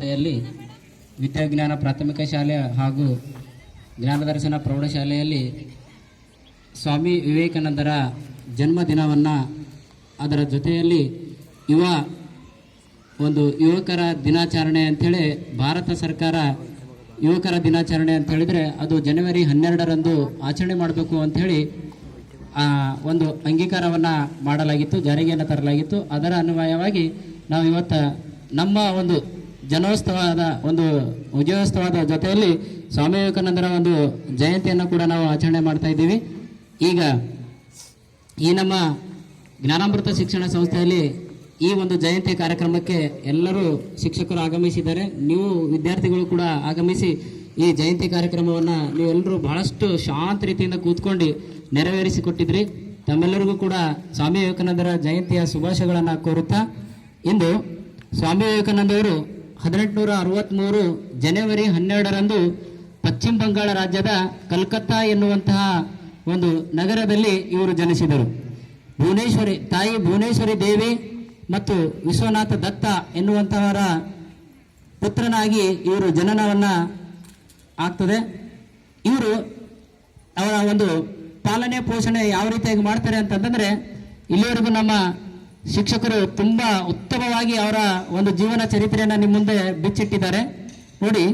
ಯಲ್ಲಿ ವಿದ್ಯಾಜ್ಞಾನ ಪ್ರಾಥಮಿಕ ಶಾಲೆ ಹಾಗೂ ಜ್ಞಾನದರ್ಶನ ಪ್ರೌಢಶಾಲೆಯಲ್ಲಿ ಸ್ವಾಮಿ ವಿವೇಕಾನಂದರ ಜನ್ಮದಿನವನ್ನು ಅದರ ಜೊತೆಯಲ್ಲಿ ಯುವಕರ ದಿನಾಚರಣೆ ಅಂಥೇಳಿ ಭಾರತ ಸರ್ಕಾರ ಯುವಕರ ದಿನಾಚರಣೆ ಅಂತ ಹೇಳಿದರೆ ಅದು ಜನವರಿ 12ರಂದು ಆಚರಣೆ ಮಾಡಬೇಕು ಅಂಥೇಳಿ ಒಂದು ಅಂಗೀಕಾರವನ್ನು ಮಾಡಲಾಗಿತ್ತು, ಜಾರಿಗೆಯನ್ನು ತರಲಾಗಿತ್ತು. ಅದರ ಅನ್ವಯವಾಗಿ ನಾವು ಇವತ್ತು ನಮ್ಮ ಒಂದು ವಿಜಯೋತ್ಸವದ ಜೊತೆಯಲ್ಲಿ ಸ್ವಾಮಿ ವಿವೇಕಾನಂದರ ಒಂದು ಜಯಂತಿಯನ್ನು ಕೂಡ ನಾವು ಆಚರಣೆ ಮಾಡ್ತಾ ಇದ್ದೀವಿ. ಈಗ ಈ ನಮ್ಮ ಜ್ಞಾನಾಮೃತ ಶಿಕ್ಷಣ ಸಂಸ್ಥೆಯಲ್ಲಿ ಈ ಒಂದು ಜಯಂತಿ ಕಾರ್ಯಕ್ರಮಕ್ಕೆ ಎಲ್ಲರೂ ಶಿಕ್ಷಕರು ಆಗಮಿಸಿದ್ದಾರೆ. ನೀವು ವಿದ್ಯಾರ್ಥಿಗಳು ಕೂಡ ಆಗಮಿಸಿ ಈ ಜಯಂತಿ ಕಾರ್ಯಕ್ರಮವನ್ನು ನೀವೆಲ್ಲರೂ ಬಹಳಷ್ಟು ಶಾಂತ ರೀತಿಯಿಂದ ಕೂತ್ಕೊಂಡು ನೆರವೇರಿಸಿಕೊಟ್ಟಿದ್ರಿ. ತಮ್ಮೆಲ್ಲರಿಗೂ ಕೂಡ ಸ್ವಾಮಿ ವಿವೇಕಾನಂದರ ಜಯಂತಿಯ ಶುಭಾಶಯಗಳನ್ನು ಕೋರುತ್ತಾ, ಇಂದು ಸ್ವಾಮಿ ವಿವೇಕಾನಂದವರು 1863 ಜನವರಿ 12ರಂದು ಪಶ್ಚಿಮ ಬಂಗಾಳ ರಾಜ್ಯದ ಕಲ್ಕತ್ತಾ ಎನ್ನುವಂತಹ ಒಂದು ನಗರದಲ್ಲಿ ಇವರು ಜನಿಸಿದರು. ತಾಯಿ ಭುವನೇಶ್ವರಿ ದೇವಿ ಮತ್ತು ವಿಶ್ವನಾಥ ದತ್ತ ಎನ್ನುವಂತಹವರ ಪುತ್ರನಾಗಿ ಇವರು ಜನನವನ್ನು ಆಗ್ತದೆ. ಇವರು ಅವರ ಒಂದು ಪಾಲನೆ ಪೋಷಣೆ ಯಾವ ರೀತಿಯಾಗಿ ಮಾಡ್ತಾರೆ ಅಂತಂದರೆ, ಇಲ್ಲಿವರೆಗೂ ನಮ್ಮ ಶಿಕ್ಷಕರು ತುಂಬ ಉತ್ತಮವಾಗಿ ಅವರ ಒಂದು ಜೀವನ ಚರಿತ್ರೆಯನ್ನು ನಿಮ್ಮ ಮುಂದೆ ಬಿಚ್ಚಿಟ್ಟಿದ್ದಾರೆ. ನೋಡಿ,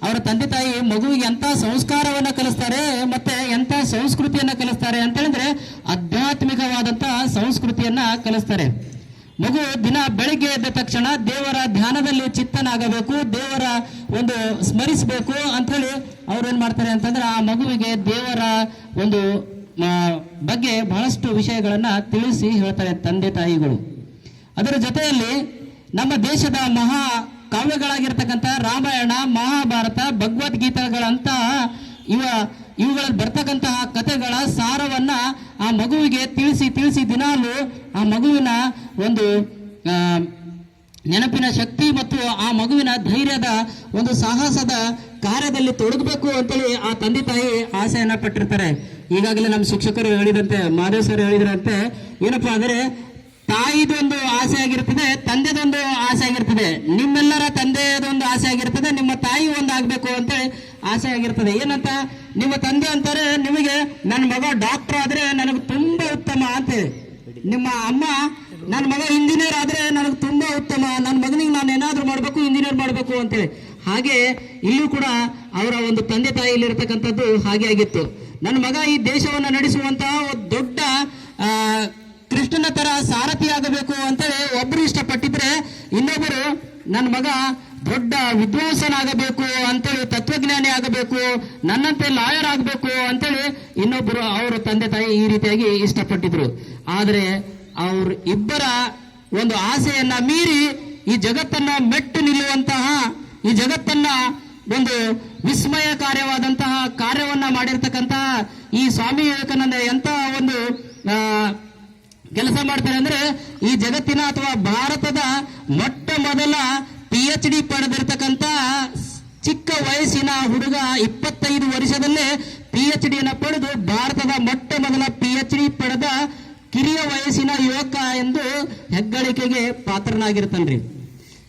ಅವರ ತಂದೆ ತಾಯಿ ಮಗುವಿಗೆ ಎಂಥ ಸಂಸ್ಕಾರವನ್ನು ಕಲಿಸ್ತಾರೆ ಮತ್ತೆ ಎಂಥ ಸಂಸ್ಕೃತಿಯನ್ನು ಕಲಿಸ್ತಾರೆ ಅಂತ ಹೇಳಿದ್ರೆ ಆಧ್ಯಾತ್ಮಿಕವಾದಂತಹ ಸಂಸ್ಕೃತಿಯನ್ನ ಕಲಿಸ್ತಾರೆ. ಮಗು ದಿನ ಬೆಳಿಗ್ಗೆ ಎದ್ದ ತಕ್ಷಣ ದೇವರ ಧ್ಯಾನದಲ್ಲಿ ಚಿತ್ತನಾಗಬೇಕು, ದೇವರ ಒಂದು ಸ್ಮರಿಸಬೇಕು ಅಂತ ಹೇಳಿ ಅವ್ರು ಏನ್ ಮಾಡ್ತಾರೆ ಅಂತಂದ್ರೆ ಆ ಮಗುವಿಗೆ ದೇವರ ಒಂದು ಬಗ್ಗೆ ಬಹಳಷ್ಟು ವಿಷಯಗಳನ್ನ ತಿಳಿಸಿ ಹೇಳ್ತಾರೆ ತಂದೆ ತಾಯಿಗಳು. ಅದರ ಜೊತೆಯಲ್ಲಿ ನಮ್ಮ ದೇಶದ ಮಹಾ ಕಾವ್ಯಗಳಾಗಿರ್ತಕ್ಕಂಥ ರಾಮಾಯಣ, ಮಹಾಭಾರತ, ಭಗವದ್ಗೀತೆಗಳಂತ ಇವುಗಳಲ್ಲಿ ಬರ್ತಕ್ಕಂತಹ ಕಥೆಗಳ ಸಾರವನ್ನ ಆ ಮಗುವಿಗೆ ತಿಳಿಸಿ ದಿನಾಲು ಆ ಮಗುವಿನ ಒಂದು ನೆನಪಿನ ಶಕ್ತಿ ಮತ್ತು ಆ ಮಗುವಿನ ಧೈರ್ಯದ ಒಂದು ಸಾಹಸದ ಕಾರ್ಯದಲ್ಲಿ ತೊಡಗಬೇಕು ಅಂತೇಳಿ ಆ ತಂದೆ ತಾಯಿ ಆಸೆಯನ್ನ ಪಟ್ಟಿರ್ತಾರೆ. ಈಗಾಗಲೇ ನಮ್ಮ ಶಿಕ್ಷಕರು ಹೇಳಿದಂತೆ, ಮಾದೇವ್ ಸರ್ ಹೇಳಿದ್ರಂತೆ, ಏನಪ್ಪಾ ಅಂದ್ರೆ ತಾಯಿದೊಂದು ಆಸೆ ಆಗಿರ್ತದೆ, ತಂದೆದೊಂದು ಆಸೆ ಆಗಿರ್ತದೆ, ನಿಮ್ಮೆಲ್ಲರ ತಂದೆಯದೊಂದು ಆಸೆ ಆಗಿರ್ತದೆ, ನಿಮ್ಮ ತಾಯಿ ಒಂದು ಆಗ್ಬೇಕು ಅಂತೇಳಿ ಆಸೆ ಆಗಿರ್ತದೆ. ಏನಂತ ನಿಮ್ಮ ತಂದೆ ಅಂತಾರೆ, ನಿಮಗೆ ನನ್ನ ಮಗ ಡಾಕ್ಟರ್ ಆದ್ರೆ ನನಗೆ ತುಂಬಾ ಉತ್ತಮ ಅಂತೇಳಿ, ನಿಮ್ಮ ಅಮ್ಮ ನನ್ನ ಮಗ ಇಂಜಿನಿಯರ್ ಆದ್ರೆ ನನಗೆ ತುಂಬಾ ಉತ್ತಮ, ನನ್ನ ಮಗನಿಗೆ ನಾನು ಏನಾದ್ರೂ ಮಾಡಬೇಕು, ಇಂಜಿನಿಯರ್ ಮಾಡಬೇಕು ಅಂತೇಳಿ. ಹಾಗೆ ಇಲ್ಲೂ ಕೂಡ ಅವರ ಒಂದು ತಂದೆ ತಾಯಿಯಲ್ಲಿ ಇರತಕ್ಕಂಥದ್ದು ಹಾಗೆ ಆಗಿತ್ತು. ನನ್ನ ಮಗ ಈ ದೇಶವನ್ನು ನಡೆಸುವಂತಹ ದೊಡ್ಡ ಕೃಷ್ಣನ ತರ ಸಾರಥಿ ಆಗಬೇಕು ಅಂತೇಳಿ ಒಬ್ರು ಇಷ್ಟಪಟ್ಟಿದ್ರೆ, ಇನ್ನೊಬ್ಬರು ನನ್ನ ಮಗ ದೊಡ್ಡ ವಿದ್ವಾಂಸನಾಗಬೇಕು ಅಂತೇಳಿ, ತತ್ವಜ್ಞಾನಿ ಆಗಬೇಕು, ನನ್ನಂತೆ ಲಾಯರ್ ಆಗಬೇಕು ಅಂತೇಳಿ ಇನ್ನೊಬ್ಬರು ಅವರ ತಂದೆ ತಾಯಿ ಈ ರೀತಿಯಾಗಿ ಇಷ್ಟಪಟ್ಟಿದ್ರು. ಆದರೆ ಅವ್ರ ಇಬ್ಬರ ಒಂದು ಆಸೆಯನ್ನ ಮೀರಿ ಈ ಜಗತ್ತನ್ನ ಮೆಟ್ಟು ನಿಲ್ಲುವಂತಹ, ಈ ಜಗತ್ತನ್ನ ಒಂದು ವಿಸ್ಮಯಕಾರ್ಯವಾದಂತಹ ಕಾರ್ಯವನ್ನ ಮಾಡಿರ್ತಕ್ಕಂತಹ ಈ ಸ್ವಾಮಿ ವಿವೇಕಾನಂದ ಎಂತಹ ಒಂದು ಕೆಲಸ ಮಾಡ್ತಾರೆ ಅಂದ್ರೆ, ಈ ಜಗತ್ತಿನ ಅಥವಾ ಭಾರತದ ಮೊಟ್ಟ ಮೊದಲ PhD ಪಡೆದಿರ್ತಕ್ಕಂಥ ಚಿಕ್ಕ ವಯಸ್ಸಿನ ಹುಡುಗ 25 ವರ್ಷದಲ್ಲೇ PhD ಪಡೆದು ಭಾರತದ ಮೊಟ್ಟ ಮೊದಲ PhD ಪಡೆದ ಕಿರಿಯ ವಯಸ್ಸಿನ ಯುವಕ ಎಂದು ಹೆಗ್ಗಳಿಕೆಗೆ ಪಾತ್ರನಾಗಿರ್ತಾನ್ರಿ.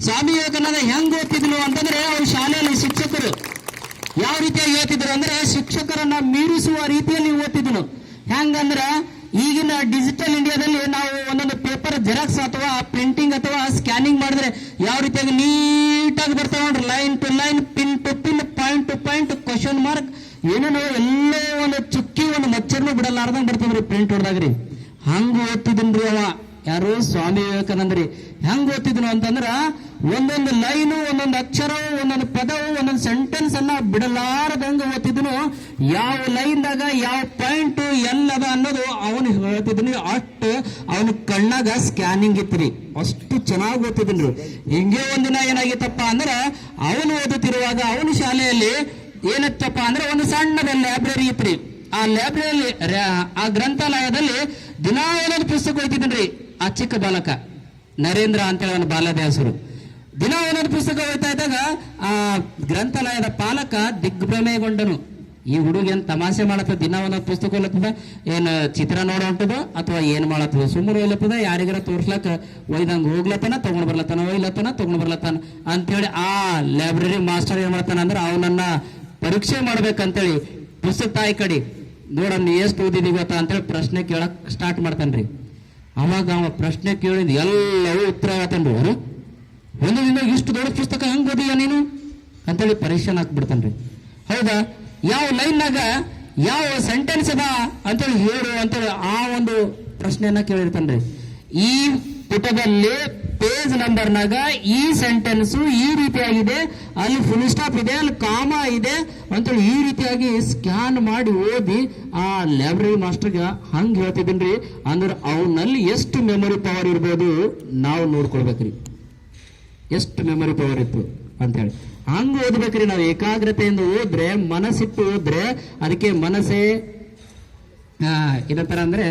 ಸ್ವಾಮಿ ವಿವೇಕಾನಂದ ಹೆಂಗ್ ಓದ್ತಿದ್ರು ಅಂತಂದ್ರೆ, ಅವ್ರ ಶಾಲೆಯಲ್ಲಿ ಶಿಕ್ಷಕರು ಯಾವ ರೀತಿಯಾಗಿ ಓದ್ತಿದ್ರು ಅಂದ್ರೆ, ಶಿಕ್ಷಕರನ್ನ ಮೀರಿಸುವ ರೀತಿಯಲ್ಲಿ ಓದ್ತಿದ್ರು. ಹೆಂಗಂದ್ರ ಈಗಿನ ಡಿಜಿಟಲ್ ಇಂಡಿಯಾದಲ್ಲಿ ನಾವು ಒಂದೊಂದು ಪೇಪರ್ ಜೆರಾಕ್ಸ್ ಅಥವಾ ಪ್ರಿಂಟಿಂಗ್ ಅಥವಾ ಸ್ಕ್ಯಾನಿಂಗ್ ಮಾಡಿದ್ರೆ ಯಾವ ರೀತಿಯಾಗಿ ನೀಟಾಗಿ ಬರ್ತಾವ ನೋಡ್ರಿ, line to line, pin to pin, point to point, question mark, ಏನೇನೋ ಎಲ್ಲೋ ಒಂದು ಚುಕ್ಕಿ ಒಂದು ಮಚ್ಚರ್ನು ಬಿಡಲಾರ್ದಂಗ್ ಬರ್ತದ್ರಿ ಪ್ರಿಂಟ್ ಹೊಡೆದಾಗ್ರಿ. ಹಂಗ ಓದ್ತಿದ್ನ್ರಿ ಅವ, ಯಾರು ಸ್ವಾಮಿ ವಿವೇಕಾನಂದರಿ. ಹೆಂಗ್ ಓದ್ತಿದ್ನು ಅಂತಂದ್ರ ಒಂದೊಂದು ಲೈನು, ಒಂದೊಂದು ಅಕ್ಷರ, ಒಂದೊಂದು ಪದವು, ಒಂದೊಂದು ಸೆಂಟೆನ್ಸ್ ಅನ್ನ ಬಿಡಲಾರದಂಗ ಓದ್ತಿದ್ನು. ಯಾವ ಲೈನ್ದಾಗ ಯಾವ ಪಾಯಿಂಟ್ ಎಲ್ಲದ ಅನ್ನೋದು ಅವನು ಹೇಳ್ತಿದ್ನು. ಅಷ್ಟು ಅವನ ಕಣ್ಣಾಗ ಸ್ಕ್ಯಾನಿಂಗ್ ಇತ್ರಿ, ಅಷ್ಟು ಚೆನ್ನಾಗಿ ಓದ್ತಿದ್ನು. ಹಿಂಗೆ ಒಂದಿನ ಏನಾಗಿತ್ತಪ್ಪ ಅಂದ್ರ, ಅವನು ಓದುತ್ತಿರುವಾಗ ಅವನ ಶಾಲೆಯಲ್ಲಿ ಏನಿತ್ತಪ್ಪ ಅಂದ್ರೆ ಒಂದು ಸಣ್ಣದ ಲೈಬ್ರರಿ ಇತ್ರಿ. ಆ ಲೈಬ್ರರಿ, ಆ ಗ್ರಂಥಾಲಯದಲ್ಲಿ ದಿನಾ ಒಂದೊಂದು ಪುಸ್ತಕ ಓದ್ತಿದ್ರಿ. ಆ ಚಿಕ್ಕ ಬಾಲಕ ನರೇಂದ್ರ ಅಂತೇಳಿ ಅವನ ಬಾಲ್ಯದ ಹೆಸರು. ದಿನ ಒಂದೊಂದು ಪುಸ್ತಕ ಓದ್ತಾ ಇದ್ದಾಗ ಆ ಗ್ರಂಥಾಲಯದ ಪಾಲಕ ದಿಗ್ಭ್ರಮೆಗೊಂಡನು. ಈ ಹುಡುಗ ಏನ್ ತಮಾಷೆ ಮಾಡತ್ತದ, ದಿನ ಒಂದೊಂದು ಪುಸ್ತಕ ಹೋಗ್ಲತ್ತದ, ಏನ್ ಚಿತ್ರ ನೋಡೋ ಹೊಂಟದ ಅಥವಾ ಏನ್ ಮಾಡತ್ತದ, ಸುಮ್ಮನೆ ಹೋಗ್ಲತ್ತದ, ಯಾರಿಗಾರ ತೋರ್ಸ್ಲಕ್ಕ ಒಯ್ದಂಗ ಹೋಗ್ಲತ್ತಾನ, ತಗೊಂಡ್ ಬರ್ಲತ್ತಾನ, ಒಯ್ಲತ್ತಾನ, ತಗೊಂಡ್ ಬರ್ಲತ್ತಾನ ಅಂತೇಳಿ ಆ ಲೈಬ್ರರಿ ಮಾಸ್ಟರ್ ಏನ್ ಮಾಡ್ತಾನ ಅಂದ್ರೆ ಅವನನ್ನ ಪರೀಕ್ಷೆ ಮಾಡ್ಬೇಕಂತೇಳಿ ಪುಸ್ತಕ ತಾಯಿ ಕಡೆ ನೋಡಣ್ಣ ಎಷ್ಟು ಓದಿದಿ ಗೊತ್ತಾ ಅಂತೇಳಿ ಪ್ರಶ್ನೆ ಕೇಳಕ್ ಸ್ಟಾರ್ಟ್ ಮಾಡ್ತಾನ್ರಿ. ಅವಾಗ ಅವ ಪ್ರಶ್ನೆ ಕೇಳಿದ್ ಎಲ್ಲವೂ ಉತ್ತರ ಹೇಳ್ತಾನ್ರಿ. ಅವರು ಒಂದು ದಿನ ಇಷ್ಟು ದೊಡ್ಡ ಪುಸ್ತಕ ಹೆಂಗ್ ಓದಿಯ ನೀನು ಅಂತೇಳಿ ಪರೀಕ್ಷೆನ ಹಾಕ್ಬಿಡ್ತಾನ್ರಿ. ಹೌದಾ, ಯಾವ ಲೈನ್ನಾಗ ಯಾವ ಸೆಂಟೆನ್ಸ್ ಅದ ಅಂತೇಳಿ ಹೇಳು ಅಂತೇಳಿ ಆ ಒಂದು ಪ್ರಶ್ನೆಯನ್ನ ಕೇಳಿರ್ತಾನ್ರಿ. ಈ ಪುಟದಲ್ಲಿ ಪೇಜ್ ನಂಬರ್ನಾಗ ಈ ಸೆಂಟೆನ್ಸ್ ಈ ರೀತಿಯಾಗಿದೆ, ಅಲ್ಲಿ ಫುಲ್ ಸ್ಟಾಪ್ ಇದೆ, ಅಲ್ಲಿ ಕಾಮ ಇದೆ ಅಂತೇಳಿ ಈ ರೀತಿಯಾಗಿ ಸ್ಕ್ಯಾನ್ ಮಾಡಿ ಓದಿ ಆ ಲೈಬ್ರರಿ ಮಾಸ್ಟರ್ಗೆ ಹಂಗೆ ಹೇಳ್ತಿದ್ದೀನ್ರಿ. ಅಂದ್ರೆ ಅವನಲ್ಲಿ ಎಷ್ಟು ಮೆಮೊರಿ ಪವರ್ ಇರ್ಬೋದು ನಾವು ನೋಡ್ಕೊಳ್ಬೇಕ್ರಿ, ಎಷ್ಟು ಮೆಮೊರಿ ಪವರ್ ಇತ್ತು ಅಂತೇಳಿ. ಹಂಗ ಓದ್ಬೇಕ್ರಿ ನಾವು, ಏಕಾಗ್ರತೆಯಿಂದ ಓದ್ರೆ, ಮನಸ್ಸಿಟ್ಟು ಓದ್ರೆ. ಅದಕ್ಕೆ ಮನಸ್ಸೇ ಏನಂತಾರ ಅಂದ್ರೆ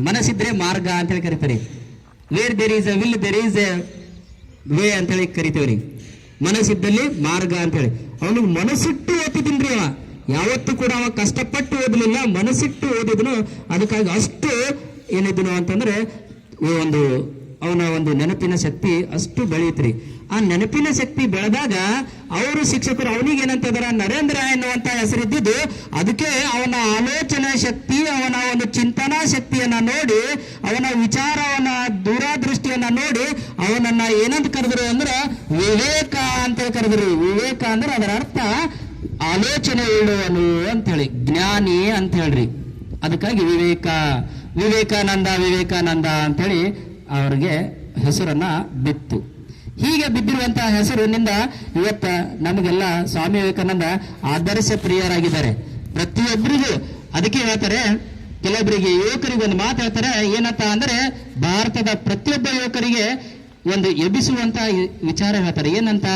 ಮನಸ್ಸಿದ್ರೆ ಮಾರ್ಗ ಅಂತೇಳಿ ಕರಿತಾರೆ. Where there is a will there is a way ಅಂತೇಳಿ ಕರಿತೇವ್ರಿ. ಮನಸ್ಸಿದ್ದಲ್ಲಿ ಮಾರ್ಗ ಅಂತೇಳಿ. ಅವನಿಗೆ ಮನಸ್ಸಿಟ್ಟು ಓದ್ತಿದ್ದೀನ್ರಿ. ಅವ ಯಾವತ್ತೂ ಕೂಡ ಅವ ಕಷ್ಟಪಟ್ಟು ಓದಲಿಲ್ಲ, ಮನಸ್ಸಿಟ್ಟು ಓದಿದ್ನು. ಅದಕ್ಕಾಗಿ ಅಷ್ಟು ಏನಿದ್ನು ಅಂತಂದ್ರೆ ಅವನ ಒಂದು ನೆನಪಿನ ಶಕ್ತಿ ಅಷ್ಟು ಬೆಳೆಯುತ್ರಿ. ಆ ನೆನಪಿನ ಶಕ್ತಿ ಬೆಳೆದಾಗ ಅವರು ಶಿಕ್ಷಕರು ಅವನಿಗೆ ಏನಂತಿದಾರ, ನರೇಂದ್ರ ಎನ್ನುವಂತ ಹೆಸರಿದ್ದು, ಅದಕ್ಕೆ ಅವನ ಆಲೋಚನಾ ಶಕ್ತಿ, ಅವನ ಒಂದು ಚಿಂತನಾ ಶಕ್ತಿಯನ್ನ ನೋಡಿ, ಅವನ ವಿಚಾರವನ್ನ ದೂರದೃಷ್ಟಿಯನ್ನ ನೋಡಿ ಅವನನ್ನ ಏನಂತ ಕರೆದ್ರು ಅಂದ್ರೆ ವಿವೇಕ ಅಂತ ಕರೆದ್ರು. ವಿವೇಕ ಅಂದ್ರೆ ಅದರ ಅರ್ಥ ಆಲೋಚನೆ ಇಡುವನು ಅಂತ ಹೇಳಿ, ಜ್ಞಾನಿ ಅಂತ ಹೇಳ್ರಿ. ಅದಕ್ಕಾಗಿ ವಿವೇಕಾನಂದ ಅಂತೇಳಿ ಅವ್ರಿಗೆ ಹೆಸರನ್ನ ಬಿತ್ತು. ಹೀಗೆ ಬಿದ್ದಿರುವಂತಹ ಹೆಸರಿನಿಂದ ಇವತ್ತ ನಮಗೆಲ್ಲ ಸ್ವಾಮಿ ವಿವೇಕಾನಂದ ಆದರ್ಶ ಪ್ರಿಯರಾಗಿದ್ದಾರೆ ಪ್ರತಿಯೊಬ್ಬರಿಗೂ. ಅದಕ್ಕೆ ಹೇಳ್ತಾರೆ, ಕೆಲವೊಬ್ಬರಿಗೆ ಯುವಕರಿಗೆ ಒಂದು ಮಾತು ಹೇಳ್ತಾರೆ, ಏನಂತ ಅಂದ್ರೆ ಭಾರತದ ಪ್ರತಿಯೊಬ್ಬ ಯುವಕರಿಗೆ ಒಂದು ಎಬ್ಬಿಸುವಂತ ವಿಚಾರ ಹೇಳ್ತಾರೆ. ಏನಂತ,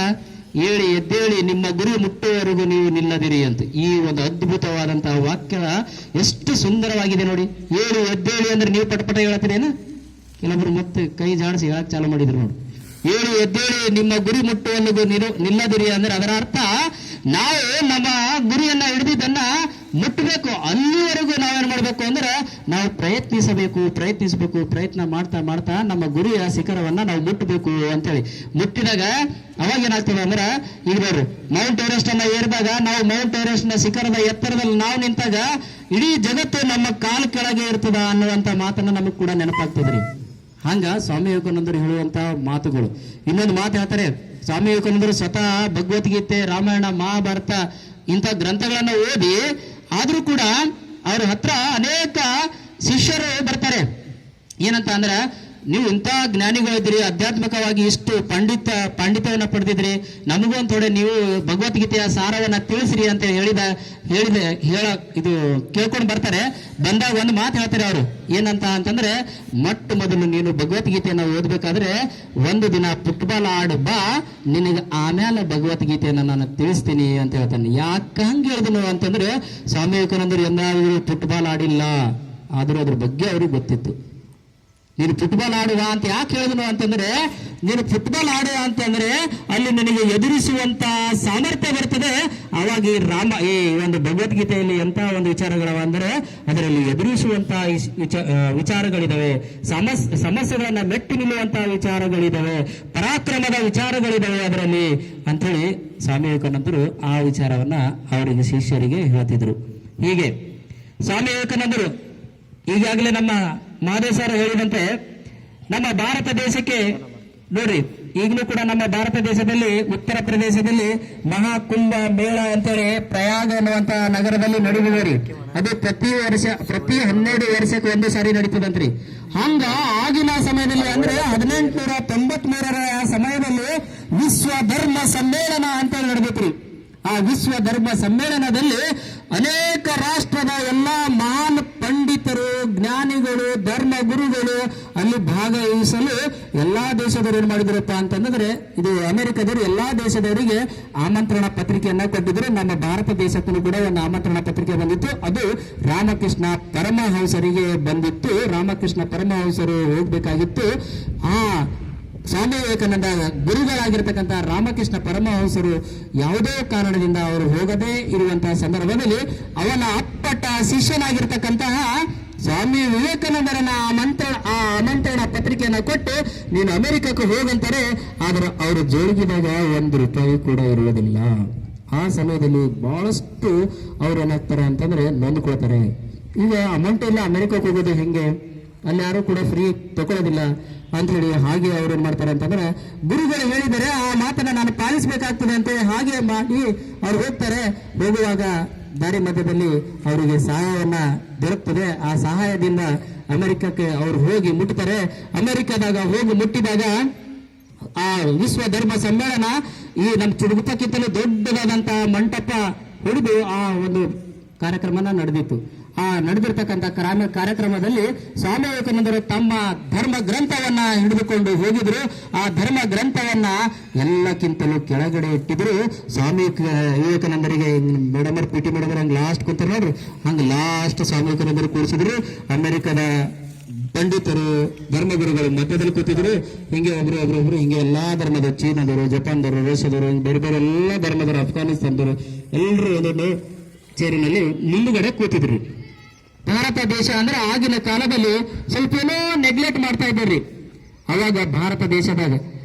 ಏಳಿ ಎದ್ದೇಳಿ ನಿಮ್ಮ ಗುರಿ ಮುಟ್ಟುವವರೆಗೂ ನೀವು ನಿಲ್ಲದಿರಿ ಅಂತ. ಈ ಒಂದು ಅದ್ಭುತವಾದಂತಹ ವಾಕ್ಯ ಎಷ್ಟು ಸುಂದರವಾಗಿದೆ ನೋಡಿ. ಏಳಿ ಎದ್ದೇಳಿ ಅಂದ್ರೆ ನೀವು ಪಟಪಟ ಹೇಳ್ತೀರೇನ? ಕೆಲವೊಬ್ರು ಮತ್ತೆ ಕೈ ಜಾಡಿಸಿ ಹೇಳಕ್ ಚಾಲು ಮಾಡಿದ್ರು ನೋಡಿ. ಏಳು ಎದ್ದೇಳಿ ನಿಮ್ಮ ಗುರಿ ಮುಟ್ಟುವಲ್ಲಿಗೂ ನಿಲ್ಲದಿರಿ ಅಂದ್ರೆ ಅದರ ಅರ್ಥ ನಾವು ನಮ್ಮ ಗುರಿಯನ್ನ ಹಿಡಿದಿದ್ದನ್ನ ಮುಟ್ಟಬೇಕು. ಅಲ್ಲಿವರೆಗೂ ನಾವೇನ್ ಮಾಡ್ಬೇಕು ಅಂದ್ರೆ ನಾವು ಪ್ರಯತ್ನ ಮಾಡ್ತಾ ನಮ್ಮ ಗುರಿಯ ಶಿಖರವನ್ನ ನಾವು ಮುಟ್ಟಬೇಕು ಅಂತೇಳಿ. ಮುಟ್ಟಿದಾಗ ಅವಾಗ ಏನಾಗ್ತದೆ ಅಂದ್ರೆ, ಈಗ ನೋಡ್ರಿ, ಮೌಂಟ್ ಎವರೆಸ್ಟ್ ಅನ್ನ ಏರಿದಾಗ ನಾವು ಮೌಂಟ್ ಎವರೆಸ್ಟ್ ನ ಶಿಖರದ ಎತ್ತರದಲ್ಲಿ ನಾವು ನಿಂತಾಗ ಇಡೀ ಜಗತ್ತು ನಮ್ಮ ಕಾಲ ಕೆಳಗೆ ಇರ್ತದ ಅನ್ನುವಂತ ಮಾತನ್ನ ನಮಗ್ ಕೂಡ ನೆನಪಾಗ್ತದ್ರಿ. ಹಂಗ ಸ್ವಾಮಿ ವಿವೇಕಾನಂದರು ಹೇಳುವಂತ ಮಾತುಗಳು. ಇನ್ನೊಂದು ಮಾತು ಹೇಳ್ತಾರೆ, ಸ್ವಾಮಿ ವಿವೇಕಾನಂದರು ಸ್ವತಃ ಭಗವದ್ಗೀತೆ, ರಾಮಾಯಣ, ಮಹಾಭಾರತ ಇಂಥ ಗ್ರಂಥಗಳನ್ನ ಓದಿ, ಆದ್ರೂ ಕೂಡ ಅವ್ರ ಹತ್ರ ಅನೇಕ ಶಿಷ್ಯರು ಬರ್ತಾರೆ. ಏನಂತ ಅಂದ್ರೆ, ನೀವು ಇಂಥ ಜ್ಞಾನಿಗಳಿದ್ರಿ, ಆಧ್ಯಾತ್ಮಿಕವಾಗಿ ಇಷ್ಟು ಪಾಂಡಿತ್ಯವನ್ನ ಪಡೆದಿದ್ರಿ, ನಮಗೂ ಒಂದೊಡೆ ನೀವು ಭಗವದ್ಗೀತೆಯ ಸಾರವನ್ನ ತಿಳಿಸ್ರಿ ಅಂತ ಇದು ಕೇಳ್ಕೊಂಡು ಬರ್ತಾರೆ. ಬಂದಾಗ ಒಂದು ಮಾತು ಹೇಳ್ತಾರೆ ಅವರು, ಏನಂತ ಅಂತಂದ್ರೆ, ಮೊಟ್ಟ ಮೊದಲು ನೀನು ಭಗವದ್ಗೀತೆಯನ್ನ ಓದ್ಬೇಕಾದ್ರೆ ಒಂದು ದಿನ ಫುಟ್ಬಾಲ್ ಆಡು ಬಾ, ನಿನಗೆ ಆಮೇಲೆ ಭಗವದ್ಗೀತೆಯನ್ನ ನಾನು ತಿಳಿಸ್ತೀನಿ ಅಂತ ಹೇಳ್ತಾನೆ. ಯಾಕೆ ಹಂಗೆ ಹೇಳಿದನು ಅಂತಂದ್ರೆ, ಸ್ವಾಮಿ ವಿವೇಕಾನಂದರು ಎಂದಾದರೂ ಫುಟ್ಬಾಲ್ ಆಡಿಲ್ಲ, ಆದ್ರೂ ಅದ್ರ ಬಗ್ಗೆ ಅವ್ರಿಗೆ ಗೊತ್ತಿತ್ತು. ನೀನು ಫುಟ್ಬಾಲ್ ಆಡುವ ಅಂತ ಯಾಕೆ ಹೇಳಿದನು ಅಂತಂದ್ರೆ, ನೀನು ಫುಟ್ಬಾಲ್ ಆಡುವ ಅಂತಂದ್ರೆ ಅಲ್ಲಿ ನಿನಗೆ ಎದುರಿಸುವಂತ ಸಾಮರ್ಥ್ಯ ಬರ್ತದೆ. ಅವಾಗ ಈ ಒಂದು ಭಗವದ್ಗೀತೆಯಲ್ಲಿ ಎಂತ ಒಂದು ವಿಚಾರಗಳವ ಅಂದ್ರೆ, ಅದರಲ್ಲಿ ಎದುರಿಸುವಂತ ವಿಚಾರಗಳಿದಾವೆ, ಸಮಸ್ಯೆಗಳನ್ನ ಮೆಟ್ಟಿ ನಿಲ್ಲುವಂತಹ ವಿಚಾರಗಳಿದಾವೆ, ಪರಾಕ್ರಮದ ವಿಚಾರಗಳಿದಾವೆ ಅದರಲ್ಲಿ ಅಂತೇಳಿ ಸ್ವಾಮಿ ವಿವೇಕಾನಂದರು ಆ ವಿಚಾರವನ್ನ ಅವರಿಗೆ ಶಿಷ್ಯರಿಗೆ ಹೇಳ್ತಿದ್ರು. ಹೀಗೆ ಸ್ವಾಮಿ ವಿವೇಕಾನಂದರು ಈಗಾಗಲೇ ನಮ್ಮ ಮಾಧವ್ ಸರ್ ಹೇಳಿದಂತೆ ನಮ್ಮ ಭಾರತ ದೇಶಕ್ಕೆ ನೋಡ್ರಿ, ಈಗಲೂ ಕೂಡ ನಮ್ಮ ಭಾರತ ದೇಶದಲ್ಲಿ ಉತ್ತರ ಪ್ರದೇಶದಲ್ಲಿ ಮಹಾಕುಂಭ ಮೇಳ ಅಂತೇಳಿ ಪ್ರಯಾಗ ಅನ್ನುವಂತ ನಗರದಲ್ಲಿ ನಡೆದಿದೆ ರೀ. ಅದು ಪ್ರತಿ 12 ವರ್ಷಕ್ಕೆ ಒಂದು ಸಾರಿ ನಡೀತದಂತ್ರಿ. ಹಂಗ ಆಗಿನ ಸಮಯದಲ್ಲಿ ಅಂದ್ರೆ 1893ರ ಸಮಯದಲ್ಲಿ ವಿಶ್ವ ಧರ್ಮ ಸಮ್ಮೇಳನ ಅಂತ ನಡೆದಿತ್ರಿ. ಆ ವಿಶ್ವ ಧರ್ಮ ಸಮ್ಮೇಳನದಲ್ಲಿ ಅನೇಕ ರಾಷ್ಟ್ರದ ಎಲ್ಲಾ ಮಹಾನ್ ಪಂಡಿತರು, ಜ್ಞಾನಿಗಳು, ಧರ್ಮ ಗುರುಗಳು ಅಲ್ಲಿ ಭಾಗವಹಿಸಲು ಎಲ್ಲಾ ದೇಶದವರು ಏನ್ ಮಾಡಿದ್ರಪ್ಪ ಅಂತಂದ್ರೆ, ಇದು ಅಮೆರಿಕದವರು ಎಲ್ಲಾ ದೇಶದವರಿಗೆ ಆಮಂತ್ರಣ ಪತ್ರಿಕೆಯನ್ನ ಕೊಟ್ಟಿದ್ರು. ನಮ್ಮ ಭಾರತ ದೇಶಕ್ಕೂ ಕೂಡ ಒಂದು ಆಮಂತ್ರಣ ಪತ್ರಿಕೆ ಬಂದಿತ್ತು. ಅದು ರಾಮಕೃಷ್ಣ ಪರಮಹಂಸರಿಗೆ ಬಂದಿತ್ತು. ರಾಮಕೃಷ್ಣ ಪರಮಹಂಸರು ಹೋಗ್ಬೇಕಾಗಿತ್ತು. ಆ ಸ್ವಾಮಿ ವಿವೇಕಾನಂದ ಗುರುಗಳಾಗಿರ್ತಕ್ಕಂಥ ರಾಮಕೃಷ್ಣ ಪರಮಹಂಸರು ಯಾವುದೋ ಕಾರಣದಿಂದ ಅವರು ಹೋಗದೇ ಇರುವಂತಹ ಸಂದರ್ಭದಲ್ಲಿ ಅವನ ಅಪ್ಪಟ ಶಿಷ್ಯನಾಗಿರ್ತಕ್ಕಂತಹ ಸ್ವಾಮಿ ವಿವೇಕಾನಂದರನ್ನ ಆಮಂತ್ರಣ ಪತ್ರಿಕೆಯನ್ನ ಕೊಟ್ಟು ನೀನು ಅಮೆರಿಕಕ್ಕೆ ಹೋಗಂತಾರೆ. ಆದ್ರೆ ಅವರು ಜೋಡಿಗಿದಾಗ ₹1 ಕೂಡ ಇರುವುದಿಲ್ಲ. ಆ ಸಮಯದಲ್ಲಿ ಬಹಳಷ್ಟು ಅವ್ರು ಏನಾಗ್ತಾರೆ ಅಂತಂದ್ರೆ ನೊಂದ್ಕೊಳ್ತಾರೆ. ಈಗ ಅಮೌಂಟ್ ಇಲ್ಲ, ಅಮೆರಿಕಕ್ಕೆ ಹೋಗೋದು ಹೆಂಗೆ, ಅಲ್ಲಿ ಯಾರು ಕೂಡ ಫ್ರೀ ತಗೊಳ್ಳೋದಿಲ್ಲ ಅಂತ ಹೇಳಿ ಹಾಗೆ ಅವ್ರು ಏನ್ ಮಾಡ್ತಾರೆ ಅಂತಂದ್ರೆ ಗುರುಗಳು ಹೇಳಿದರೆ ಆ ಮಾತನ್ನ ನಾನು ಪಾಲಿಸಬೇಕಾಗ್ತದೆ ಅಂತ ಹಾಗೆ ಮಾಡಿ ಅವ್ರು ಹೋಗ್ತಾರೆ. ಹೋಗುವಾಗ ದಾರಿ ಮಧ್ಯದಲ್ಲಿ ಅವರಿಗೆ ಸಹಾಯವನ್ನ ದೊರಕ್ತದೆ. ಆ ಸಹಾಯದಿಂದ ಅಮೆರಿಕಕ್ಕೆ ಅವ್ರು ಹೋಗಿ ಮುಟ್ತಾರೆ. ಅಮೆರಿಕದಾಗ ಹೋಗಿ ಮುಟ್ಟಿದಾಗ ಆ ವಿಶ್ವ ಧರ್ಮ ಸಮ್ಮೇಳನ ಈ ನಮ್ಮ ಚುಡುಗುಪ್ಪಕ್ಕಿಂತಲೂ ದೊಡ್ಡದಾದಂತಹ ಮಂಟಪ ಹಿಡಿದು ಆ ಒಂದು ಕಾರ್ಯಕ್ರಮನ ನಡೆದಿತ್ತು. ಆ ನಡೆದಿರ್ತಕ್ಕಂಥ ಕಾರ್ಯಕ್ರಮದಲ್ಲಿ ಸ್ವಾಮಿ ವಿವೇಕಾನಂದರು ತಮ್ಮ ಧರ್ಮ ಗ್ರಂಥವನ್ನ ಹಿಡಿದುಕೊಂಡು ಹೋಗಿದ್ರು. ಆ ಧರ್ಮ ಗ್ರಂಥವನ್ನ ಎಲ್ಲಕ್ಕಿಂತಲೂ ಕೆಳಗಡೆ ಇಟ್ಟಿದ್ರು. ಸ್ವಾಮಿ ವಿವೇಕಾನಂದರಿಗೆ ಮೇಡಮರ್ ಪಿ ಟಿ ಮೇಡಮರ್ ಹಂಗೆ ಲಾಸ್ಟ್ ಕೂತಾರೆ ನೋಡ್ರಿ, ಹಂಗೆ ಲಾಸ್ಟ್ ಸ್ವಾಮಿ ವಿವೇಕಾನಂದರು ಕೂರಿಸಿದ್ರು. ಅಮೆರಿಕದ ಪಂಡಿತರು ಧರ್ಮಗುರುಗಳು ಮಧ್ಯದಲ್ಲಿ ಕೂತಿದ್ರು. ಹಿಂಗೆ ಒಬ್ರು ಹಿಂಗೆ ಎಲ್ಲಾ ಧರ್ಮದ, ಚೀನಾದವರು, ಜಪಾನ್ದವರು, ರಷ್ಯಾದವರು, ಬೇರೆ ಬೇರೆ ಎಲ್ಲಾ ಧರ್ಮದವರು, ಅಫ್ಘಾನಿಸ್ತಾನದವರು ಎಲ್ಲರೂ ಒಂದೊಂದು ಚೇರಿನಲ್ಲಿ ಮುಂದುಗಡೆ ಕೂತಿದ್ರು. ಭಾರತ ದೇಶ ಅಂದ್ರೆ ಆಗಿನ ಕಾಲದಲ್ಲಿ ಸ್ವಲ್ಪ ಏನೋ ನೆಗ್ಲೆಕ್ಟ್ ಮಾಡ್ತಾ ಇದ್ದಾರೆ. ಅವಾಗ ಭಾರತ ದೇಶದಾಗ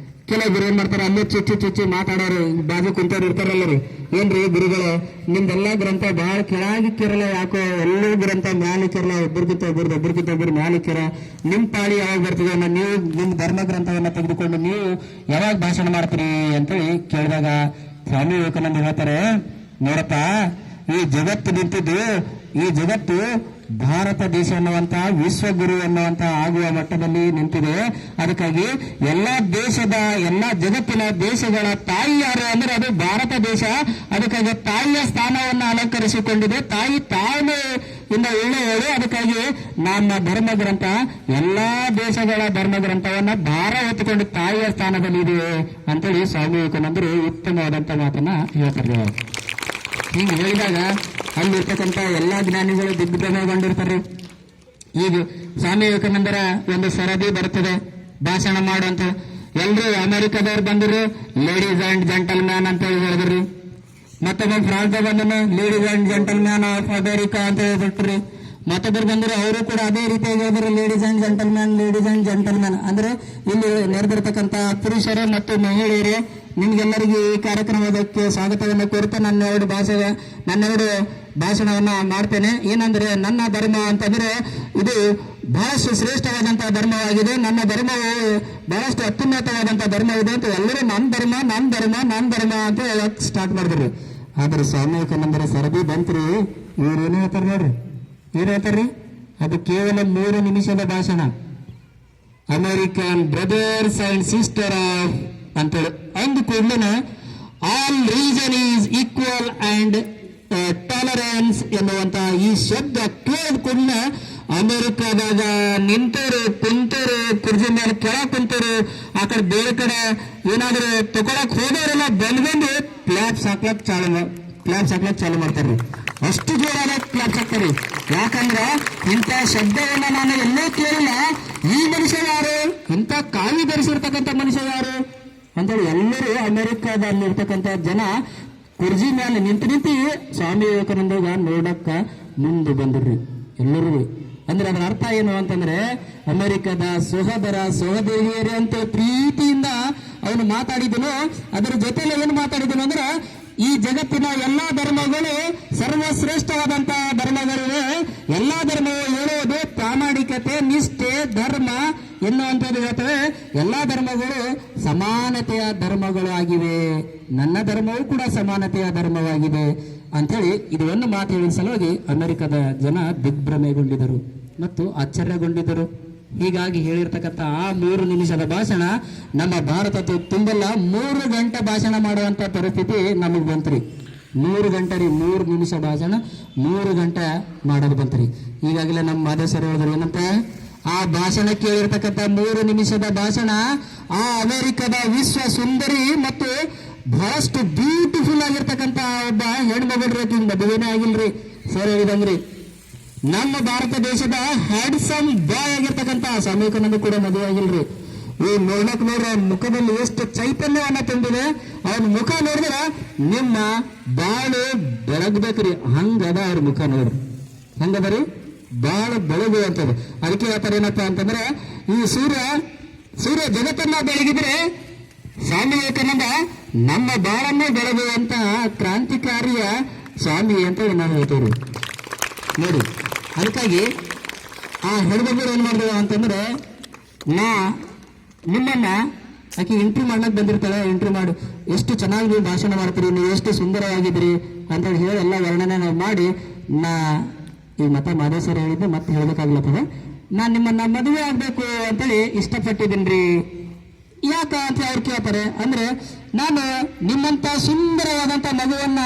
ಕೆಲವರು ಏನ್ ಮಾಡ್ತಾರೆ, ಅಲ್ಲೇ ಚುಚ್ಚಿ ಮಾತಾಡೋರು ಬಾಜು ಕುಂತವ್ರು ಇರ್ತಾರಲ್ಲರು, ಏನ್ರಿ ಗುರುಗಳು ನಿಮ್ದೆಲ್ಲಾ ಗ್ರಂಥ ಬಹಳ ಕೆಳಗಿಕ್ಕಿರಲ್ಲ, ಯಾಕೋ ಎಲ್ಲೂ ಗ್ರಂಥ ಮ್ಯಾಲಿಕ್ಕಿರಲ್ಲ, ಒಬ್ಬರಿಗಿಂತ ಮ್ಯಾಲಿಕ್ಕಿರ, ನಿಮ್ ಪಾಳಿ ಯಾವಾಗ ಬರ್ತದೆ, ನೀವು ನಿಮ್ ಧರ್ಮ ಗ್ರಂಥವನ್ನ ತೆಗೆದುಕೊಂಡು ನೀವು ಯಾವಾಗ ಭಾಷಣ ಮಾಡ್ತೀರಿ ಅಂತೇಳಿ ಕೇಳಿದಾಗ ಸ್ವಾಮಿ ವಿವೇಕಾನಂದ ಹೇಳ್ತಾರೆ, ನೋಡಪ್ಪ ಈ ಜಗತ್ತು ನಿಂತಿದ್ದು, ಈ ಜಗತ್ತು ಭಾರತ ದೇಶ ಅನ್ನುವಂತಹ ವಿಶ್ವಗುರು ಅನ್ನುವಂತಹ ಆಗುವ ಮಟ್ಟದಲ್ಲಿ ನಿಂತಿದೆ. ಅದಕ್ಕಾಗಿ ಎಲ್ಲಾ ಜಗತ್ತಿನ ದೇಶಗಳ ತಾಯಿ ಯಾರು ಅಂದ್ರೆ ಅದು ಭಾರತ ದೇಶ. ಅದಕ್ಕಾಗಿ ತಾಯಿಯ ಸ್ಥಾನವನ್ನು ಅಲಂಕರಿಸಿಕೊಂಡಿದೆ. ತಾಯಿ ತಾಳ್ಮೆಯಿಂದ ಒಳ್ಳೆಯವರು. ಅದಕ್ಕಾಗಿ ನಮ್ಮ ಧರ್ಮ ಗ್ರಂಥ ಎಲ್ಲಾ ದೇಶಗಳ ಧರ್ಮ ಗ್ರಂಥವನ್ನ ಭಾರ ಹೊತ್ತುಕೊಂಡು ತಾಯಿಯ ಸ್ಥಾನದಲ್ಲಿ ಇದೆ ಅಂತೇಳಿ ಸ್ವಾಮಿ ವಿವೇಕಾನಂದರು ಉತ್ತಮವಾದಂತ ಮಾತನ್ನ ಹೇಳ್ತಾರೆ. ಹಿಂಗೆ ಹೇಳಿದಾಗ ಅಲ್ಲಿರ್ತಕ್ಕಂಥ ಎಲ್ಲಾ ಜ್ಞಾನಿಗಳು ದಿಗ್ಭ್ರಮೆಗೊಂಡಿರ್ತಾರೆ. ಈಗ ಸ್ವಾಮಿ ವಿವೇಕಾನಂದರ ಒಂದು ಸರದಿ ಬರ್ತದೆ ಭಾಷಣ ಮಾಡುವಂತ. ಎಲ್ರು ಅಮೆರಿಕದವ್ರು ಬಂದ್ರು, ಲೇಡೀಸ್ ಅಂಡ್ ಜೆಂಟಲ್ ಮ್ಯಾನ್ ಅಂತ ಹೇಳಿ ಹೇಳಿದ್ರಿ. ಮತ್ತೊಬ್ಬ ಫ್ರಾನ್ಸ್ ಬಂದನು, ladies and gentle man of America ಅಂತ ಹೇಳ್ಬಿಟ್ರಿ. ಮತ್ತೊಬ್ಬರು ಬಂದ್ರು, ಅವರು ಕೂಡ ಅದೇ ರೀತಿಯಾಗಿ ಹೇಳಿದ್ರು, ಲೇಡೀಸ್ ಅಂಡ್ ಜೆಂಟಲ್ ಮ್ಯಾನ್ ಅಂದ್ರೆ ಇಲ್ಲಿ ನೆರೆದಿರ್ತಕ್ಕಂಥ ಪುರುಷರೇ ಮತ್ತು ಮಹಿಳೆಯರೇ ನಿಮ್ಗೆಲ್ಲರಿಗೂ ಈ ಕಾರ್ಯಕ್ರಮಕ್ಕೆ ಸ್ವಾಗತವನ್ನು ಕೋರುತ್ತಾ ನನ್ನೆರಡು ಭಾಷಣವನ್ನ ಮಾಡ್ತೇನೆ. ಏನಂದ್ರೆ ನನ್ನ ಧರ್ಮ ಅಂತಂದ್ರೆ ಇದು ಬಹಳಷ್ಟು ಶ್ರೇಷ್ಠವಾದಂತಹ ಧರ್ಮವಾಗಿದೆ. ನನ್ನ ಧರ್ಮವು ಬಹಳಷ್ಟು ಅತ್ಯುನ್ನತವಾದಂತಹ ಧರ್ಮವಿದೆ ಅಂತ ಎಲ್ಲರೂ ನನ್ನ ಧರ್ಮ ಅಂತ ಹೇಳಕ್ ಸ್ಟಾರ್ಟ್ ಮಾಡಿದ್ರು. ಆದ್ರೆ ಸ್ವಾಮಿ ವಿವೇಕಾನಂದರ ಸರದಿ ಬಂತ್ರಿ, ಇವ್ರೇನು ಹೇಳ್ತಾರೆ ನೋಡ್ರಿ, ಏನ್ ಹೇಳ್ತಾರ್ರಿ, ಅದು ಕೇವಲ 3 ನಿಮಿಷದ ಭಾಷಣ. American brothers and sister of ಅಂತೇಳಿ ಅಂದ ಕೂಡಲೇ all religion is equal and tolerance ಎನ್ನುವಂತ ಈ ಶಬ್ದ ಕೇಳಿದ ಕೂಡಲೇ ಅಮೆರಿಕದಾಗ ನಿಂತರು, ಕುಂತರು, ಕುರ್ಜಿ ಮೇಲೆ ಕೆಳಗೆ ಕುಂತರು, ಆ ಕಡೆ ಬೇರೆ ಕಡೆ ಏನಾದ್ರು ತಗೊಳಕ್ ಹೋದವರೆಲ್ಲ ಬಂದು ಕ್ಲಾಪ್ಸ್ ಹಾಕ್ಲಕ್ ಚಾಲು ಮಾಡ್ತಾರ್ರಿ. ಅಷ್ಟು ಜೋರಾದ ಕ್ಲಾಪ್ಸ್ ಹಾಕ್ತಾರೆ. ಯಾಕಂದ್ರೆ ಇಂಥ ಶಬ್ದವನ್ನ ನಾನು ಎಲ್ಲೂ ಕೇಳಿಲ್ಲ. ಈ ಮನುಷ್ಯ ಯಾರು, ಇಂಥ ಕಾವಿ ಧರಿಸಿರ್ತಕ್ಕಂಥ ಮನುಷ್ಯ ಯಾರು ಅಂತೇಳಿ ಎಲ್ಲರೂ ಅಮೆರಿಕದಲ್ಲಿರ್ತಕ್ಕಂಥ ಜನ ಕುರ್ಜಿ ಮೇಲೆ ನಿಂತು ಸ್ವಾಮಿ ವಿವೇಕಾನಂದಗ ನೋಡಕ್ಕ ಮುಂದೆ ಬಂದ್ರಿ ಎಲ್ಲರೂ. ಅಂದ್ರೆ ಅದರ ಅರ್ಥ ಏನು ಅಂತಂದ್ರೆ ಅಮೆರಿಕದ ಸಹೋದರಿಯರೇ ಅಂತ ಪ್ರೀತಿಯಿಂದ ಅವನು ಮಾತಾಡಿದನು. ಅದರ ಜೊತೆಲೆ ಏನು ಮಾತಾಡಿದನು ಅಂದ್ರೆ ಈ ಜಗತ್ತಿನ ಎಲ್ಲಾ ಧರ್ಮಗಳು ಸರ್ವಶ್ರೇಷ್ಠವಾದಂತಹ ಧರ್ಮಗಳಿವೆ. ಎಲ್ಲಾ ಧರ್ಮವು ಹೇಳುವುದು ಪ್ರಾಮಾಣಿಕತೆ, ನಿಷ್ಠೆ, ಧರ್ಮ ಎನ್ನುವಂಥದ್ದು ಹೇಳ್ತವೆ. ಎಲ್ಲಾ ಧರ್ಮಗಳು ಸಮಾನತೆಯ ಧರ್ಮಗಳು ಆಗಿವೆ. ನನ್ನ ಧರ್ಮವೂ ಕೂಡ ಸಮಾನತೆಯ ಧರ್ಮವಾಗಿದೆ ಅಂಥೇಳಿ ಇದು ಒಂದು ಮಾತು ಹೇಳಿದ ಸಲುವಾಗಿ ಅಮೆರಿಕದ ಜನ ದಿಗ್ಭ್ರಮೆಗೊಂಡಿದ್ದರು ಮತ್ತು ಆಶ್ಚರ್ಯಗೊಂಡಿದ್ದರು. ಹೀಗಾಗಿ ಹೇಳಿರ್ತಕ್ಕಂಥ ಆ 3 ನಿಮಿಷದ ಭಾಷಣ ನಮ್ಮ ಭಾರತದ ತುಂಬಲ್ಲ 3 ಗಂಟೆ ಭಾಷಣ ಮಾಡುವಂತ ಪರಿಸ್ಥಿತಿ ನಮಗ್ ಬಂತ್ರಿ. 3 ಗಂಟೆ ರೀ, 3 ನಿಮಿಷ ಭಾಷಣ 3 ಗಂಟೆ ಮಾಡೋದು ಬಂತ್ರಿ. ಈಗಾಗಲೇ ನಮ್ಮ ಮಾದೇಶ್ವರ ಹೇಳಿದ್ರು ಏನಂತ, ಆ ಭಾಷಣ ಕೇಳಿರ್ತಕ್ಕಂಥ 3 ನಿಮಿಷದ ಭಾಷಣ ಆ ಅಮೆರಿಕದ ವಿಶ್ವ ಸುಂದರಿ ಮತ್ತು ಬಹಳಷ್ಟು ಬ್ಯೂಟಿಫುಲ್ ಆಗಿರ್ತಕ್ಕಂಥ ಒಬ್ಬ ಹೆಣ್ಮಗಳ್ರಿ, ಮದುವೆನೇ ಆಗಿಲ್ರಿ, ಸರ್ ಹೇಳಿದಂಗ್ರಿ. ನಮ್ಮ ಭಾರತ ದೇಶದ ಹ್ಯಾಂಡ್ಸಮ್ ಬಾಯ್ ಆಗಿರ್ತಕ್ಕಂಥ ಸ್ವಾಮಿ ವಿವೇಕಾನಂದ ಕೂಡ ಮದುವೆ ಆಗಿಲ್ರಿ. ಈ ನೋಡಕ್ ನೋಡ್ರ ಮುಖದಲ್ಲಿ ಎಷ್ಟು ಚೈತನ್ಯವನ್ನ ತುಂಬಿದೆ. ಅವ್ರ ಮುಖ ನೋಡಿದ್ರ ನಿಮ್ಮ ಬಾಳು ಬೆಳಗ್ಬೇಕ್ರಿ, ಹಂಗದ ಅವ್ರ ಮುಖ ನೋಡ್ರಿ, ಹಂಗದ ರೀ ಬಾಳ ಬೆಳಗುವಂಥದ್ದು. ಅದಕ್ಕೆ ಹೇಳ್ತಾರೆ ಏನಪ್ಪಾ ಅಂತಂದ್ರೆ, ಈ ಸೂರ್ಯ ಜಗತ್ತನ್ನ ಬೆಳಗಿದ್ರೆ ಸ್ವಾಮಿ ವಿವೇಕಾನಂದ ನಮ್ಮ ಬಾಳನ್ನೇ ಬೆಳಗುವಂತ ಕ್ರಾಂತಿಕಾರಿಯ ಸ್ವಾಮಿ ಅಂತ ನಾವು ಹೇಳ್ತೇವೆ ನೋಡಿ. ಅದಕ್ಕಾಗಿ ಆ ಹೆಣ್ಮಗಳು ಏನ್ ಮಾಡಿದ ಅಂತಂದ್ರೆ, ನಿಮ್ಮನ್ನ ಆಕೆ ಇಂಟ್ರ್ಯೂ ಮಾಡ್ಲಕ್ ಬಂದಿರ್ತಾಳೆ. ಇಂಟ್ರ್ಯೂ ಮಾಡಿ ಎಷ್ಟು ಚೆನ್ನಾಗಿ ನೀವು ಭಾಷಣ ಮಾಡ್ತೀರಿ, ನೀವು ಎಷ್ಟು ಸುಂದರವಾಗಿದ್ದೀರಿ ಅಂತ ಹೇಳಿ ಎಲ್ಲ ವರ್ಣನೆ ನಾವು ಮಾಡಿ, ಈಗ ಮತ್ತೆ ಮಾದೇವ್ ಸರ್ ಹೇಳಿದ್ದೆ ಮತ್ತೆ ಹೇಳ್ಬೇಕಾಗ್ಲತ್ತದ, ನಾನ್ ನಿಮ್ಮನ್ನ ಮದುವೆ ಆಗ್ಬೇಕು ಅಂತೇಳಿ ಇಷ್ಟಪಟ್ಟಿದ್ದೀನ್ರಿ. ಯಾಕ ಅಂತ ಅವ್ರು ಕೇಳ್ತಾರೆ ಅಂದ್ರೆ, ನಾನು ನಿಮ್ಮಂತ ಸುಂದರವಾದಂತ ಮಗುವನ್ನ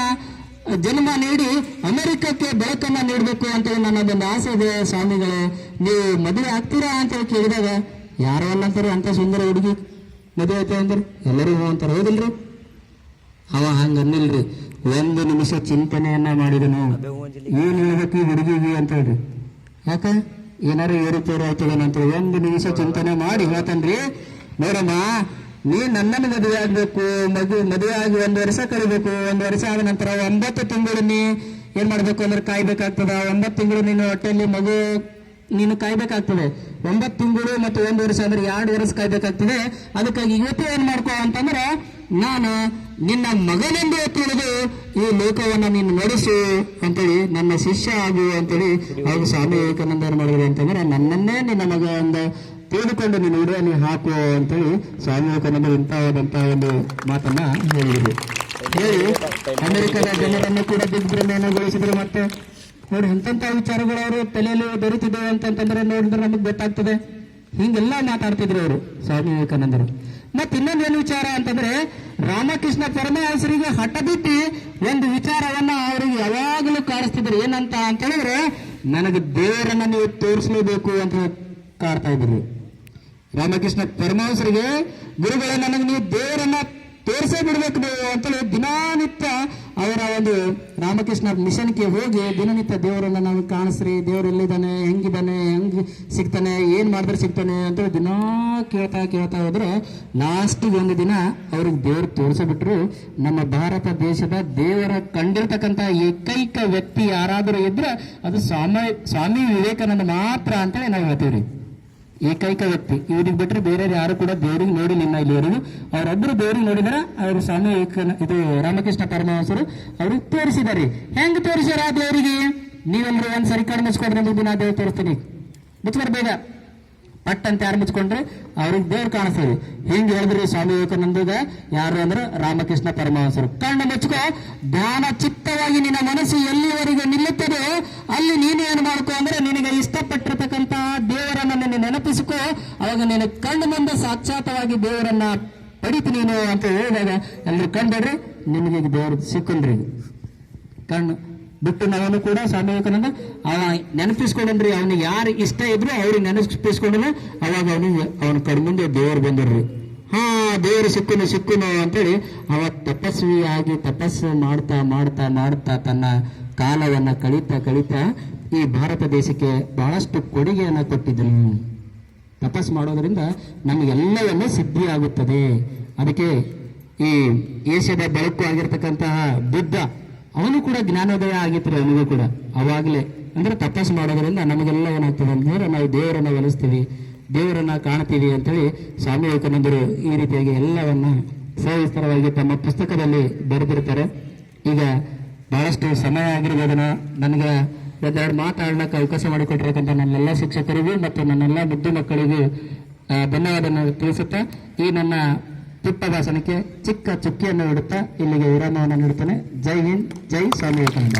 ಜನ್ಮ ನೀಡಿ ಅಮೆರಿಕಕ್ಕೆ ಬೆಳಕನ್ನ ನೀಡಬೇಕು ಅಂತೇಳಿ ನನ್ನದೊಂದು ಆಸೆ ಇದೆ ಸ್ವಾಮಿಗಳೇ, ನೀವು ಮದುವೆ ಆಗ್ತೀರಾ ಅಂತೇಳಿ ಕೇಳಿದಾಗ ಯಾರೋ ಅಲ್ಲಂತಾರೆ ಅಂತ ಸುಂದರ ಹುಡುಗಿ ಮದುವೆ ಐತೆ ಅಂದ್ರೆ ಎಲ್ಲರೂ ಅಂತಾರೆ, ಹೌದಿಲ್ರಿ? ಅವ ಹಂಗ ಅನ್ನಿಲ್ರಿ, ಒಂದು ನಿಮಿಷ ಚಿಂತನೆಯನ್ನ ಮಾಡಿದನು, ಏನ್ ಹೇಳ್ಬೇಕು ಈ ಹುಡುಗಿಗೆ ಅಂತ ಹೇಳ್ರಿ. ಯಾಕ ಏನಾರು ಏರುಪೇರು ಆಯ್ತದೇನ ಅಂತೇಳಿ ಒಂದು ನಿಮಿಷ ಚಿಂತನೆ ಮಾಡಿ ಹೇಳ್ತಾನ್ರಿ, ನೋಡಮ್ಮ ನೀ ನನ್ನನ್ನು ಮದುವೆ ಆಗ್ಬೇಕು, ಮದುವೆ ಆಗಿ 1 ವರ್ಷ ಕಳಿಬೇಕು. 1 ವರ್ಷ ಆದ ನಂತರ 9 ತಿಂಗಳು ನೀ ಏನ್ ಮಾಡ್ಬೇಕು ಅಂದ್ರೆ ಕಾಯ್ಬೇಕಾಗ್ತದ. 9 ತಿಂಗಳು ನಿನ್ನ ಹೊಟ್ಟೆಯಲ್ಲಿ ಮಗು ನೀನು ಕಾಯ್ಬೇಕಾಗ್ತದೆ. 9 ತಿಂಗಳು ಮತ್ತು 1 ವರ್ಷ ಅಂದ್ರೆ 2 ವರ್ಷ ಕಾಯ್ಬೇಕಾಗ್ತದೆ. ಅದಕ್ಕಾಗಿ ಇವತ್ತು ಏನ್ ಮಾಡ್ಕೋ ಅಂತಂದ್ರೆ, ನಾನು ನಿನ್ನ ಮಗನೆಂದು ತಿಳಿದು ಈ ಲೋಕವನ್ನ ನೀನು ನಡೆಸು ಅಂತೇಳಿ, ನನ್ನ ಶಿಷ್ಯ ಆಗು ಅಂತೇಳಿ ಅವಾಗ ಸ್ವಾಮಿ ವಿವೇಕಾನಂದ ಏನ್ ಮಾಡಿದ್ರು ಅಂತಂದ್ರೆ, ನನ್ನನ್ನೇ ನಿನ್ನ ಮಗ ಒಂದು ತಿಳಿದುಕೊಂಡು ನೀನು ಉಡುವಲ್ಲಿ ಹಾಕು ಅಂತೇಳಿ ಸ್ವಾಮಿ ವಿವೇಕಾನಂದ ಇಂಥವಾದಂತಹ ಒಂದು ಮಾತನ್ನ ಹೇಳಿದ್ರು. ಹೇಳಿ ಅಮೆರಿಕದ ಜನರನ್ನು ಕೂಡ ದಿಗ್ಭ್ರಮೆಯನ್ನಗೊಳಿಸಿದ್ರು. ಮತ್ತೆ ನೋಡಿ ಎಂತೆಂಥ ವಿಚಾರಗಳು ಅವರು ತಲೆಯಲ್ಲಿ ದೊರೆತಿದ್ದೇವೆ ಅಂತಂದ್ರೆ ನೋಡಿದ್ರೆ ನಮಗೆ ಗೊತ್ತಾಗ್ತದೆ. ಹಿಂಗೆಲ್ಲ ಮಾತಾಡ್ತಿದ್ರು ಅವರು ಸ್ವಾಮಿ ವಿವೇಕಾನಂದರು. ಮತ್ತೆ ಇನ್ನೊಂದೇನು ವಿಚಾರ ಅಂತಂದ್ರೆ, ರಾಮಕೃಷ್ಣ ಪರಮಹಂಸರಿಗೆ ಹಠ ಬಿಟ್ಟು ಒಂದು ವಿಚಾರವನ್ನ ಅವರಿಗೆ ಯಾವಾಗಲೂ ಕಾಣಿಸ್ತಿದ್ರು. ಏನಂತ ಅಂತ ಹೇಳಿದ್ರೆ, ನನಗೆ ದೇವರನ್ನ ನೀವು ತೋರಿಸಲೇಬೇಕು ಅಂತ ಕಾಡ್ತಾ ಇದ್ರು. ರಾಮಕೃಷ್ಣ ಪರಮಹಂಸರಿಗೆ ಗುರುಗಳೇ, ನನಗೆ ನೀವು ದೇವರನ್ನ ತೋರಿಸೇ ಬಿಡ್ಬೇಕು ನೀವು ಅಂತೇಳಿ ದಿನನಿತ್ಯ ಅವರ ಒಂದು ರಾಮಕೃಷ್ಣ ಮಿಷನ್ಗೆ ಹೋಗಿ ದಿನನಿತ್ಯ ದೇವರನ್ನ ನಾವು ಕಾಣಿಸ್ರಿ, ದೇವರು ಎಲ್ಲಿದ್ದಾನೆ, ಹೆಂಗಿದ್ದಾನೆ, ಹೆಂಗ್ ಸಿಗ್ತಾನೆ, ಏನ್ ಮಾಡಿದ್ರೆ ಸಿಗ್ತಾನೆ ಅಂತೇಳಿ ದಿನಾ ಕೇಳ್ತಾ ಹೋದ್ರೆ ಲಾಸ್ಟಿಗೆ ಒಂದು ದಿನ ಅವ್ರಿಗೆ ದೇವ್ರು ತೋರಿಸ್ಬಿಟ್ರು. ನಮ್ಮ ಭಾರತ ದೇಶದ ದೇವರ ಕಂಡಿರ್ತಕ್ಕಂಥ ಏಕೈಕ ವ್ಯಕ್ತಿ ಯಾರಾದರೂ ಇದ್ರೆ ಅದು ಸ್ವಾಮಿ ವಿವೇಕಾನಂದ ಮಾತ್ರ ಅಂತೇಳಿ ನಾವು ಹೇಳ್ತೀವ್ರಿ. ಏಕೈಕ ವ್ಯಕ್ತಿ, ಇವ್ರಿಗೆ ಬಿಟ್ಟರೆ ಬೇರೆ ಯಾರು ಕೂಡ ದೇವರಿಗೆ ನೋಡಿಲ್ಲ ಇಲ್ಲಿವರೆಗೂ. ಅವರೊಬ್ಬರು ದೇವರಿಗೆ ನೋಡಿದಾರ, ಅವರು ಸ್ವಾಮಿ ಇದು ರಾಮಕೃಷ್ಣ ಪರಮಹಂಸರು ಅವ್ರಿಗೆ ತೋರಿಸಿದಾರೆ. ಹೆಂಗ್ ತೋರಿಸ್ಯಾರ ಆ ದೇವರಿಗೆ? ನೀವೆಲ್ಲರೂ ಒಂದ್ಸರಿ ಕಣ್ಣು ಮುಚ್ಕೊಂಡ್ರೆ ದಿನ ದೇವ್ರು ತೋರಿಸ್ತೀನಿ, ಮುಚ್ಕೊಂಡ್ರೆ ಬೇಗ ಪಟ್ ಅಂತ ಯಾರು ಮುಚ್ಕೊಂಡ್ರೆ ಅವ್ರಿಗೆ ದೇವ್ರು ಕಾಣಿಸ್ತಾರೆ. ಹಿಂಗೆ ಹೇಳಿದ್ರಿ ಸ್ವಾಮಿ ವಿವೇಕಾನಂದಗ. ಯಾರು ಅಂದ್ರೆ ರಾಮಕೃಷ್ಣ ಪರಮಹಂಸರು. ಕಣ್ಣು ಮುಚ್ಕೋ, ಧ್ಯಾನ ಚಿತ್ತವಾಗಿ ನಿನ್ನ ಮನಸ್ಸು ಎಲ್ಲಿವರೆಗೆ ನಿಲ್ಲುತ್ತದೆ ಅಲ್ಲಿ ನೀನು ಏನು ಮಾಡ್ಕೋ ಅಂದ್ರೆ, ನಿನಗೆ ಇಷ್ಟಪಟ್ಟಿರ್ತಕ್ಕಂಥ ದೇವರನ್ನ ನೀನು ನೆನಪಿಸಿಕೋ. ಅವಾಗ ನೀನು ಕಣ್ಣು ಮುಂದೆ ಸಾಕ್ಷಾತ್ವಾಗಿ ದೇವರನ್ನ ಪಡಿತು ನೀನು ಅಂತ ಹೇಳಿದಾಗ ಎಲ್ಲರೂ ಕಂಡ್ರಿ, ನಿಮಗೆ ದೇವರು ಸಿಕ್ಕನ್ರಿ. ಕಣ್ಣು ಬಿಟ್ಟು ನಾವನು ಕೂಡ ಸ್ವಾಮಿ ವಿವೇಕಾನಂದ ಅವ ನೆನಪಿಸ್ಕೊಂಡ್ರಿ. ಅವನಿಗೆ ಯಾರು ಇಷ್ಟ ಇದ್ರು ಅವ್ರಿಗೆ ನೆನಪಿಸ್ಕೊಂಡ್ರೆ ಅವಾಗ ಅವನ ಕಣ್ಮುಂದೆ ದೇವರು ಬಂದಿರ್ರಿ. ದೇವರು ಸಿಕ್ಕುನು ಅಂತೇಳಿ ಅವ ತಪಸ್ವಿಯಾಗಿ ತಪಸ್ಸು ಮಾಡ್ತಾ ಮಾಡ್ತಾ ಮಾಡ್ತಾ ತನ್ನ ಕಾಲವನ್ನ ಕಳೀತಾ ಈ ಭಾರತ ದೇಶಕ್ಕೆ ಬಹಳಷ್ಟು ಕೊಡುಗೆಯನ್ನ ಕೊಟ್ಟಿದ್ದನು. ತಪಸ್ ಮಾಡೋದ್ರಿಂದ ನಮಗೆಲ್ಲವನ್ನೂ ಸಿದ್ಧಿ ಆಗುತ್ತದೆ. ಅದಕ್ಕೆ ಈ ಏಷ್ಯಾದ ಬೆಳಕು ಆಗಿರ್ತಕ್ಕಂತಹ ಬುದ್ಧ ಅವನು ಕೂಡ ಜ್ಞಾನೋದಯ ಆಗಿತ್ತು ಅವನಿಗೂ ಕೂಡ ಅವಾಗಲೇ. ಅಂದ್ರೆ ತಪಸ್ಸು ಮಾಡೋದ್ರಿಂದ ನಮಗೆಲ್ಲ ಏನಾಗ್ತದೆ ಅಂತಂದ್ರೆ, ನಾವು ದೇವರನ್ನ ಒಲಿಸ್ತೀವಿ, ದೇವರನ್ನ ಕಾಣ್ತೀವಿ ಅಂತೇಳಿ ಸ್ವಾಮಿ ವಿವೇಕಾನಂದರು ಈ ರೀತಿಯಾಗಿ ಎಲ್ಲವನ್ನ ಸವಿಸ್ತರವಾಗಿ ತಮ್ಮ ಪುಸ್ತಕದಲ್ಲಿ ಬರೆದಿರ್ತಾರೆ. ಈಗ ಬಹಳಷ್ಟು ಸಮಯ ಆಗಿರ್ಬೋದನ, ನನಗೆ ಒಂದೆರಡು ಮಾತಾಡ್ಲಿಕ್ಕೆ ಅವಕಾಶ ಮಾಡಿಕೊಟ್ಟಿರತಕ್ಕಂಥ ನನ್ನೆಲ್ಲ ಶಿಕ್ಷಕರಿಗೂ ಮತ್ತು ನನ್ನೆಲ್ಲ ಮುದ್ದು ಮಕ್ಕಳಿಗೂ ಧನ್ಯವಾದ ತಿಳಿಸುತ್ತಾ ಈ ನನ್ನ ಪುಟ್ಟ ಭಾಷಣಕ್ಕೆ ಚಿಕ್ಕ ಚುಕ್ಕಿಯನ್ನು ಇಡುತ್ತಾ ಇಲ್ಲಿಗೆ ವಿರಾಮವನ್ನು ನೀಡುತ್ತೇನೆ. ಜೈ ಹಿಂದ್, ಜೈ ಸ್ವಾಮಿ ವಿವೇಕಾನಂದ.